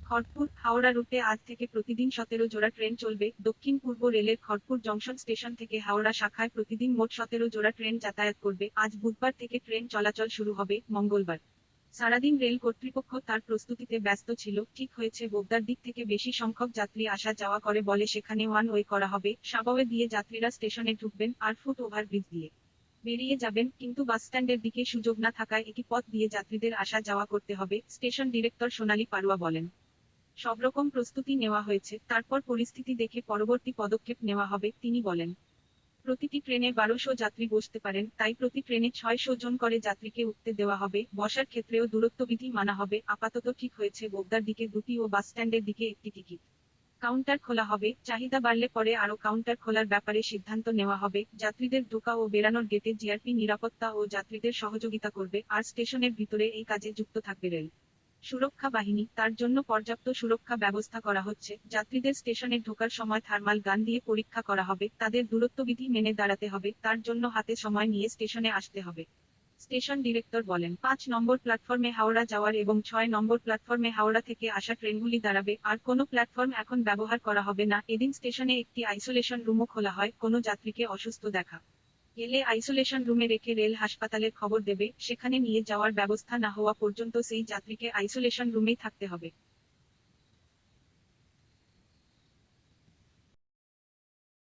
খড়গপুর হাওড়া রুটে আজ থেকে প্রতিদিন 17 জোড়া ট্রেন চলবে। দক্ষিণ পূর্ব রেলের খড়গপুর জংশন স্টেশন থেকে হাওড়া শাখায় প্রতিদিন মোট 17 জোড়া ট্রেন যাতায়াত করবে। আজ বুধবার থেকে ট্রেন চলাচল শুরু হবে। মঙ্গলবার সারাদিন রেল কর্তৃপক্ষ তার প্রস্তুতিতে ব্যস্ত ছিল। ঠিক হয়েছে বোগদার দিক থেকে বেশি সংখ্যক যাত্রী আসা যাওয়া করে বলে সেখানে ওয়ান ওয়ে করা হবে। সাবওয়ে দিয়ে যাত্রীরা স্টেশনে ঢুকবেন আর ফুট ওভারব্রিজ দিয়ে বেরিয়ে যাবেন, কিন্তু বাসস্ট্যান্ডের দিকে সুযোগ না থাকায় একই পথ দিয়ে যাত্রীদের আসা যাওয়া করতে হবে। স্টেশন ডিরেক্টর সোনালী পারুয়া বলেন, সব রকম প্রস্তুতি নেওয়া হয়েছে, তারপর পরিস্থিতি দেখে পরবর্তী পদক্ষেপ নেওয়া হবে। তিনি বলেন, প্রতিটি ট্রেনে 1200 যাত্রী বসতে পারেন, তাই প্রতি ট্রেনে 600 জন করে যাত্রীকে উঠতে দেওয়া হবে। বসার ক্ষেত্রেও দূরত্ববিধি মানা হবে। আপাতত ঠিক হয়েছে বোগদার দিকে দুটি ও বাসস্ট্যান্ডের দিকে একটি টিকিট কাউন্টার খোলা হবে। চাহিদা বাড়লে পরে আরও কাউন্টার খোলার ব্যাপারে সিদ্ধান্ত নেওয়া হবে। যাত্রীদের ঢোকা ও বেরানোর গেটে জিআরপি নিরাপত্তা ও যাত্রীদের সহযোগিতা করবে, আর স্টেশনের ভিতরে এই কাজে যুক্ত থাকবে রেল সুরক্ষা বাহিনী। তার জন্য পর্যাপ্ত সুরক্ষা ব্যবস্থা করা হচ্ছে। যাত্রীদের স্টেশনে ঢোকার সময় থার্মাল গান দিয়ে পরীক্ষা করা হবে। তাদের দূরত্ববিধি মেনে দাঁড়াতে হবে, তার জন্য হাতে সময় নিয়ে স্টেশনে আসতে হবে। স্টেশন ডিরেক্টর বলেন, 5 নম্বর প্ল্যাটফর্মে হাওড়া যাওয়ার এবং 6 নম্বর প্ল্যাটফর্মে হাওড়া থেকে আসা ট্রেনগুলি দাঁড়াবে। আর কোনো প্ল্যাটফর্ম এখন ব্যবহার করা হবে না। এদিন স্টেশনে একটি আইসোলেশন রুমও খোলা হয়। কোনো যাত্রীকে অসুস্থ দেখা গেলে আইসোলেশন রুমে রেখে রেল হাসপাতালের খবর দেবে। সেখানে নিয়ে যাওয়ার ব্যবস্থা না হওয়া পর্যন্ত সেই যাত্রীকে আইসোলেশন রুমেই থাকতে হবে।